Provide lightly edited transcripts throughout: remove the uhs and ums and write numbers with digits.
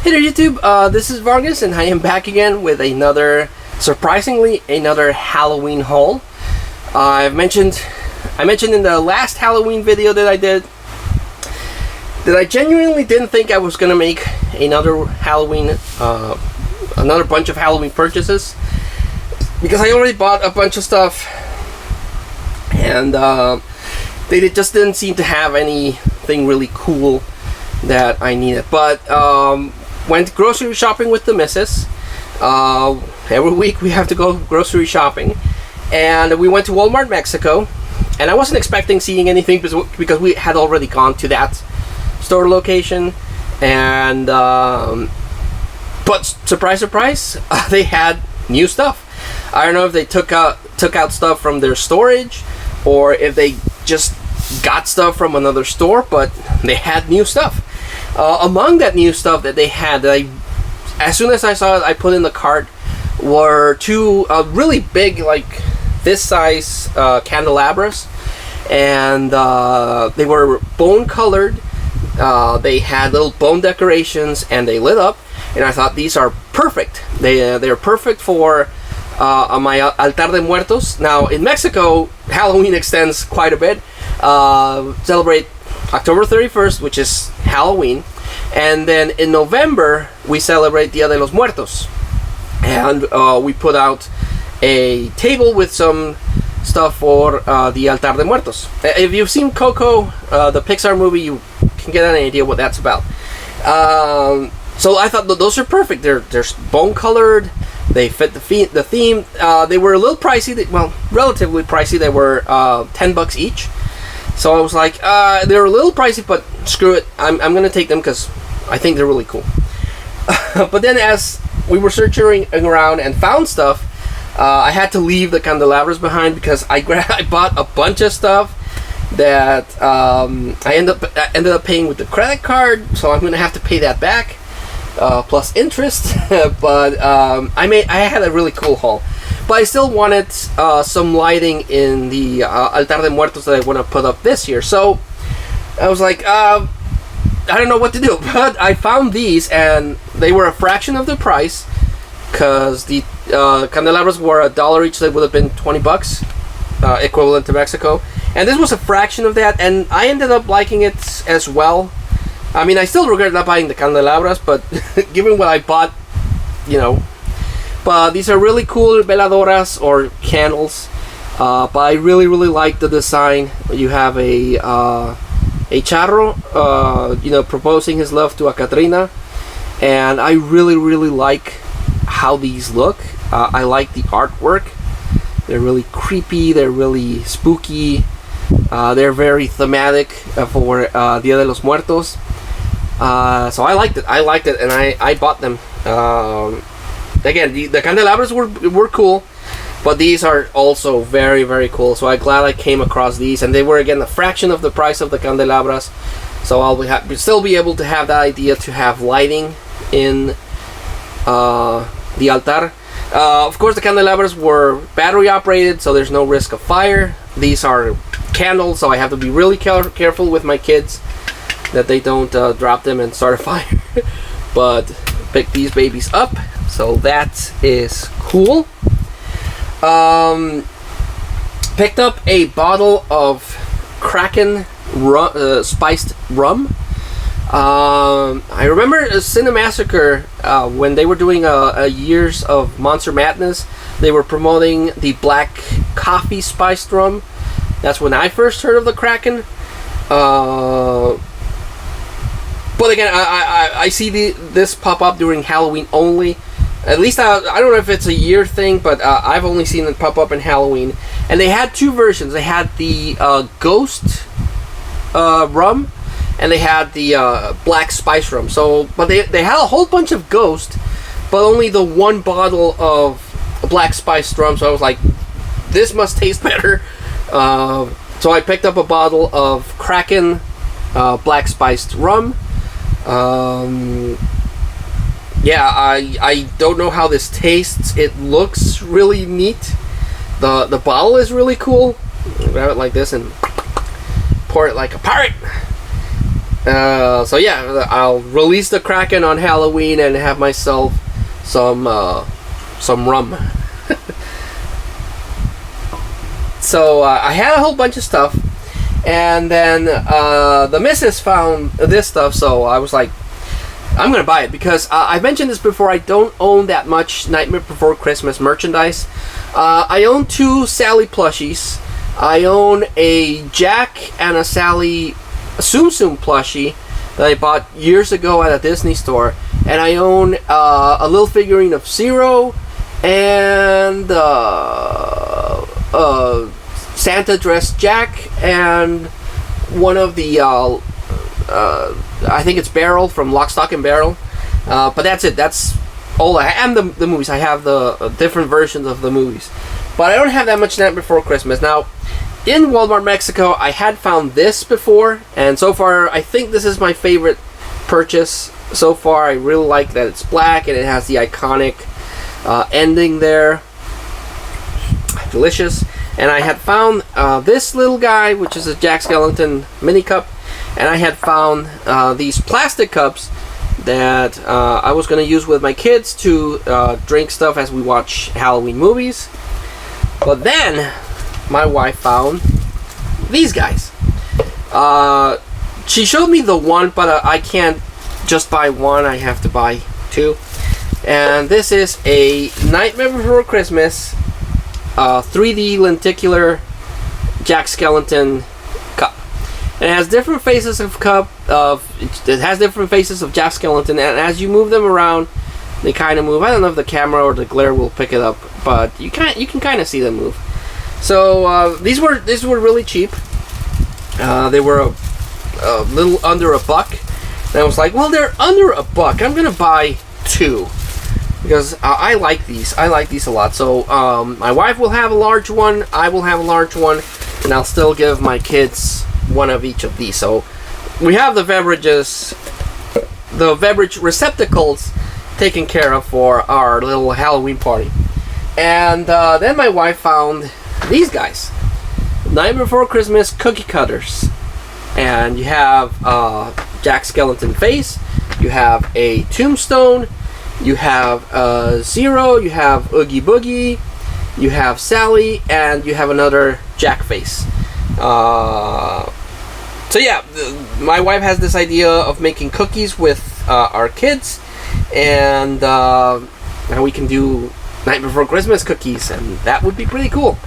Hey there YouTube, this is Vargas and I am back again with surprisingly another Halloween haul. I mentioned in the last Halloween video that I did that I genuinely didn't think I was gonna make another bunch of Halloween purchases because I already bought a bunch of stuff and they just didn't seem to have anything really cool that I needed. But went grocery shopping with the missus. Every week we have to go grocery shopping, and we went to Walmart Mexico, and I wasn't expecting seeing anything because we had already gone to that store location, and but surprise they had new stuff. I don't know if they took out stuff from their storage or if they just got stuff from another store, but they had new stuff. Among that new stuff that they had, as soon as I saw it, I put in the cart, were two really big, like this size candelabras, and they were bone colored. They had little bone decorations, and they lit up. And I thought these are perfect. They're perfect for my altar de muertos. Now in Mexico, Halloween extends quite a bit. Celebrate October 31st, which is Halloween, and then in November we celebrate Dia de los Muertos, and we put out a table with some stuff for the altar de muertos. If you've seen Coco, the Pixar movie, you can get an idea what that's about. So I thought those are perfect. They're bone colored. They fit the theme. They were a little pricey. Relatively pricey. They were $10 each. So I was like, they're a little pricey, but screw it. I'm going to take them because I think they're really cool. But then as we were searching around and found stuff, I had to leave the candelabras behind because I bought a bunch of stuff that I ended up paying with the credit card, so I'm going to have to pay that back, plus interest. But I had a really cool haul. But I still wanted some lighting in the altar de muertos that I want to put up this year. So I was like, I don't know what to do. But I found these, and they were a fraction of the price because the candelabras were $1 each. They would have been $20, equivalent to Mexico. And this was a fraction of that, and I ended up liking it as well. I mean, I still regret not buying the candelabras, but given what I bought, you know. But these are really cool veladoras or candles. But I really like the design. You have a charro, proposing his love to a Catrina, and I really like how these look. I like the artwork. They're really creepy. They're really spooky. They're very thematic for Dia de los Muertos. So I liked it, and I bought them. Again, the candelabras were cool, but these are also very cool. So I'm glad I came across these, and they were again a fraction of the price of the candelabras. So I'll still be able to have that idea to have lighting in the altar. Of course, the candelabras were battery operated, so there's no risk of fire. These are candles, so I have to be really careful with my kids that they don't drop them and start a fire. But pick these babies up. So that is cool. Picked up a bottle of Kraken Spiced Rum. I remember Cinemassacre when they were doing a years of Monster Madness. They were promoting the black coffee spiced rum. That's when I first heard of the Kraken. But again, I see this pop up during Halloween only. At least I don't know if it's a year thing, but I've only seen it pop up in Halloween. And they had two versions. They had the ghost rum, and they had the black spice rum. So, but they had a whole bunch of ghost, but only the one bottle of black spiced rum. So I was like, this must taste better. So I picked up a bottle of Kraken black spiced rum. Yeah, I don't know how this tastes. It looks really neat. The bottle is really cool. Grab it like this and pour it like a pirate. So yeah, I'll release the Kraken on Halloween and have myself some rum. So I had a whole bunch of stuff, and then the missus found this stuff, so I was like, I'm gonna buy it, because I mentioned this before, I don't own that much Nightmare Before Christmas merchandise. I own 2 Sally plushies. I own a Jack and a Sally Tsum Tsum plushie that I bought years ago at a Disney store, and I own a little figurine of Zero and Santa dressed Jack, and one of the I think it's Barrel from Lock, Stock, and Barrel. But that's it. That's all I have. And the movies. I have the different versions of the movies. But I don't have that much Night Before Christmas. Now, in Walmart Mexico, I had found this before, and so far, I think this is my favorite purchase so far. I really like that it's black, and it has the iconic ending there. Delicious. And I had found this little guy, which is a Jack Skellington mini cup, and I had found these plastic cups that I was going to use with my kids to drink stuff as we watch Halloween movies. But then my wife found these guys. She showed me the one, but I can't just buy one. I have to buy 2. And this is a Nightmare Before Christmas 3D lenticular Jack Skellington cup. And it has different faces of it has different faces of Jack Skellington, and as you move them around, they kind of move. I don't know if the camera or the glare will pick it up, but you can kind of see them move. So these were really cheap. They were a little under $1, and I was like, well, they're under $1. I'm gonna buy 2. Because I like these. I like these a lot. So my wife will have a large one. I will have a large one. And I'll still give my kids one of each of these. So we have the beverage receptacles taken care of for our little Halloween party. And then my wife found these guys. Night Before Christmas cookie cutters. And you have Jack Skellington face. You have a tombstone. You have Zero, you have Oogie Boogie, you have Sally, and you have another Jack face. So yeah, my wife has this idea of making cookies with our kids, and now we can do Night Before Christmas cookies, and that would be pretty cool.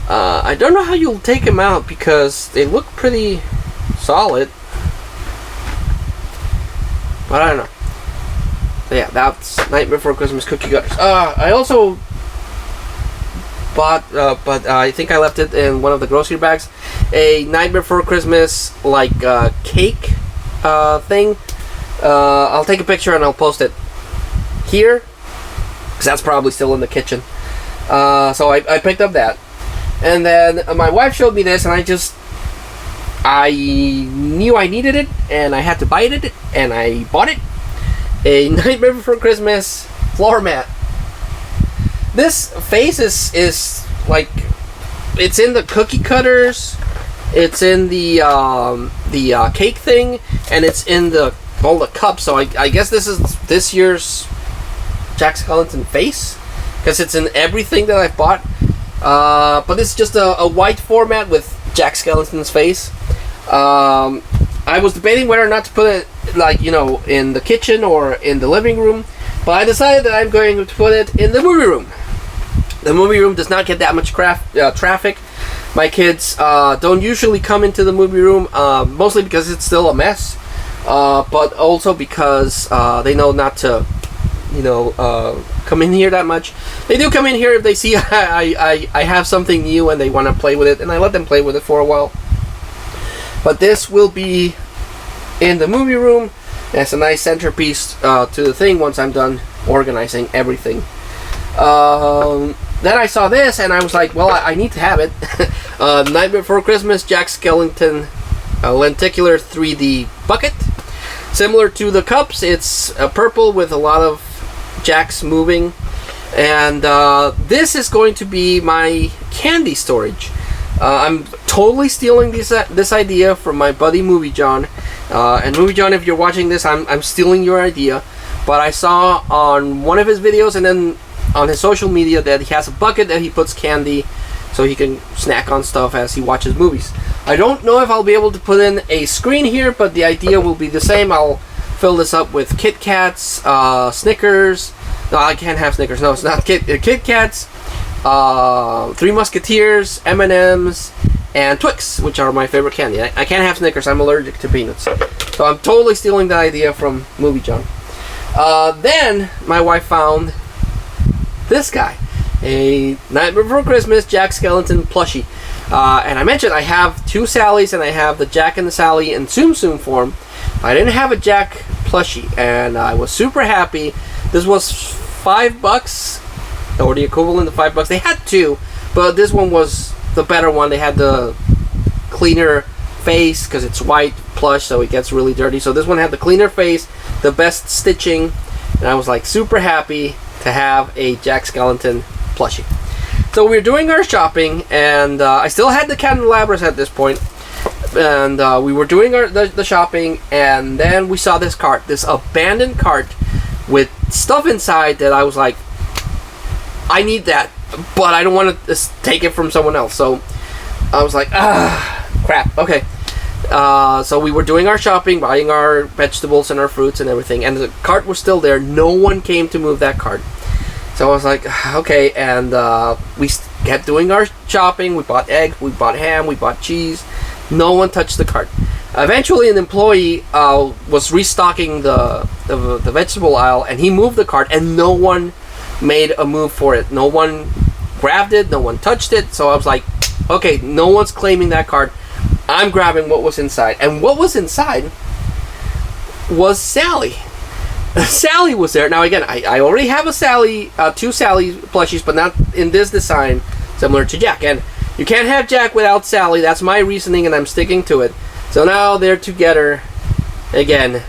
I don't know how you'll take them out because they look pretty solid, but I don't know. So yeah, that's Night Before Christmas cookie cutters. I also bought, but I think I left it in one of the grocery bags, a Night Before Christmas cake thing. I'll take a picture and I'll post it here, because that's probably still in the kitchen. So I picked up that, and then my wife showed me this, and I knew I needed it, and I had to buy it, and I bought it. A Nightmare Before Christmas floor mat. This face is like, it's in the cookie cutters, it's in the cake thing, and it's in all the cups. So I guess this is this year's Jack Skellington face, because it's in everything that I've bought. But it's just a white format with Jack Skellington's face. I was debating whether or not to put it, like, in the kitchen or in the living room, but I decided that I'm going to put it in the movie room. The movie room does not get that much traffic. My kids don't usually come into the movie room, mostly because it's still a mess, but also because they know not to, come in here that much. They do come in here if they see I have something new and they want to play with it, and I let them play with it for a while. But this will be in the movie room. It's a nice centerpiece to the thing once I'm done organizing everything. Then I saw this and I was like, well, I need to have it. Night Before Christmas Jack Skellington lenticular 3D bucket. Similar to the cups, it's purple with a lot of Jacks moving. And this is going to be my candy storage. I'm totally stealing this idea from my buddy Movie John, And Movie John, if you're watching this, I'm stealing your idea. But I saw on one of his videos and then on his social media that he has a bucket that he puts candy so he can snack on stuff as he watches movies. I don't know if I'll be able to put in a screen here, but the idea will be the same. I'll fill this up with Kit Kats, Snickers. No, I can't have Snickers. No, it's not Kit Kats, Three Musketeers, M&M's, and Twix, which are my favorite candy. I can't have Snickers. I'm allergic to peanuts. So I'm totally stealing the idea from Movie John. Then my wife found this guy, a Nightmare Before Christmas Jack Skellington plushie. And I mentioned I have two Sallys, and I have the Jack and the Sally in Tsum Tsum form. I didn't have a Jack plushie, and I was super happy. This was $5, or the equivalent of $5. They had two, but this one was the better one. They had the cleaner face because it's white plush, so it gets really dirty. So this one had the cleaner face, the best stitching, and I was like super happy to have a Jack Skellington plushie. So we were doing our shopping, and I still had the candelabras at this point, and we were doing the shopping, and then we saw this cart, this abandoned cart with stuff inside that I was like, I need that, but I don't want to take it from someone else. So I was like, crap. Okay. So we were doing our shopping, buying our vegetables and our fruits and everything, and the cart was still there. No one came to move that cart. So I was like, okay, and we kept doing our shopping. We bought eggs, we bought ham, we bought cheese. No one touched the cart. Eventually, an employee was restocking the vegetable aisle, and he moved the cart, and no one made a move for it. No one grabbed it, no one touched it. So I was like, okay, no one's claiming that cart. I'm grabbing what was inside. And what was inside was Sally. Sally was there. Now again, I already have a Sally, two Sally plushies, but not in this design, similar to Jack. And you can't have Jack without Sally. That's my reasoning, and I'm sticking to it. So now they're together again.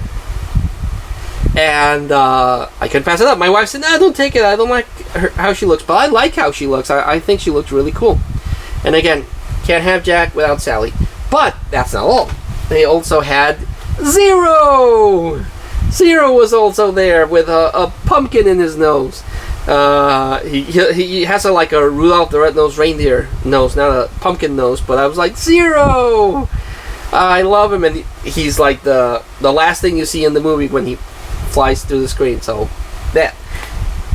And I couldn't pass it up. My wife said, "No, don't take it. I don't like how she looks." But I like how she looks. I think she looks really cool. And again, can't have Jack without Sally. But that's not all. They also had Zero. Zero was also there with a pumpkin in his nose. He has like a Rudolph the Red-Nosed Reindeer nose, not a pumpkin nose. But I was like, Zero! I love him, and he's like the last thing you see in the movie when he flies through the screen. So that.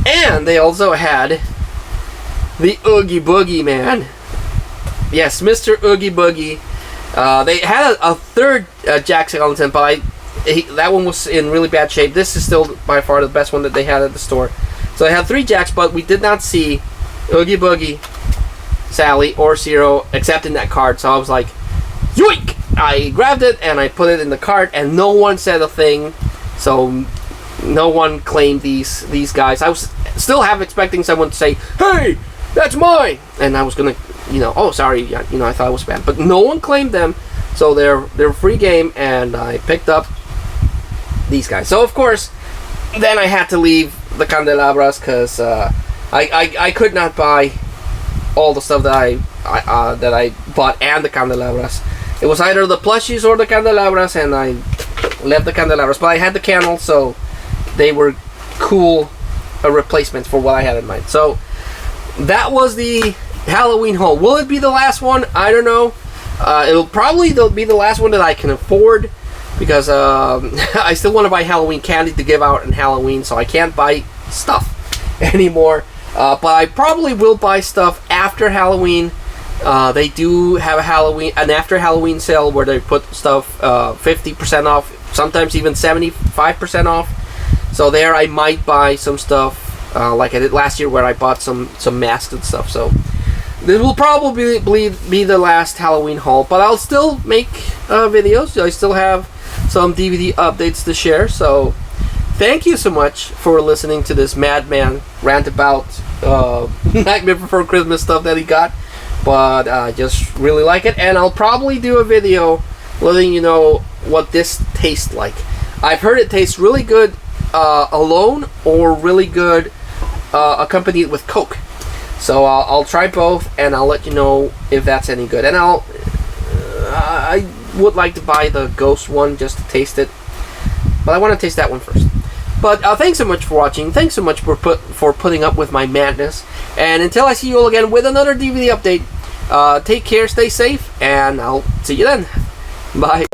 And they also had the Oogie Boogie Man. Yes, Mr. Oogie Boogie. They had a third Jack Skellington, but that one was in really bad shape. This is still by far the best one that they had at the store. So they had three Jacks, but we did not see Oogie Boogie, Sally, or Zero except in that cart. So I was like, yoink! I grabbed it and I put it in the cart, and no one said a thing. So no one claimed these guys. I was still expecting someone to say, "Hey, that's mine!" And I was gonna, oh sorry, I thought it was bad. But no one claimed them, so they're free game, and I picked up these guys. So of course, then I had to leave the candelabras because I could not buy all the stuff that I bought and the candelabras. It was either the plushies or the candelabras, and I left the candelabras. But I had the candles, so they were cool replacements for what I had in mind. So that was the Halloween haul. Will it be the last one? I don't know. It'll probably be the last one that I can afford, because I still want to buy Halloween candy to give out on Halloween, so I can't buy stuff anymore. But I probably will buy stuff after Halloween. They do have an after Halloween sale where they put stuff 50% off, sometimes even 75% off. So there I might buy some stuff like I did last year, where I bought some masks and stuff. So this will probably be the last Halloween haul, but I'll still make videos. I still have some DVD updates to share. So thank you so much for listening to this madman rant about Nightmare Before Christmas stuff that he got. But I just really like it, and I'll probably do a video letting you know what this tastes like. I've heard it tastes really good alone, or really good accompanied with Coke. So I'll try both, and I'll let you know if that's any good. And would like to buy the Ghost one just to taste it, but I want to taste that one first. But thanks so much for watching. Thanks so much for putting up with my madness. And until I see you all again with another DVD update, take care, stay safe, and I'll see you then. Bye.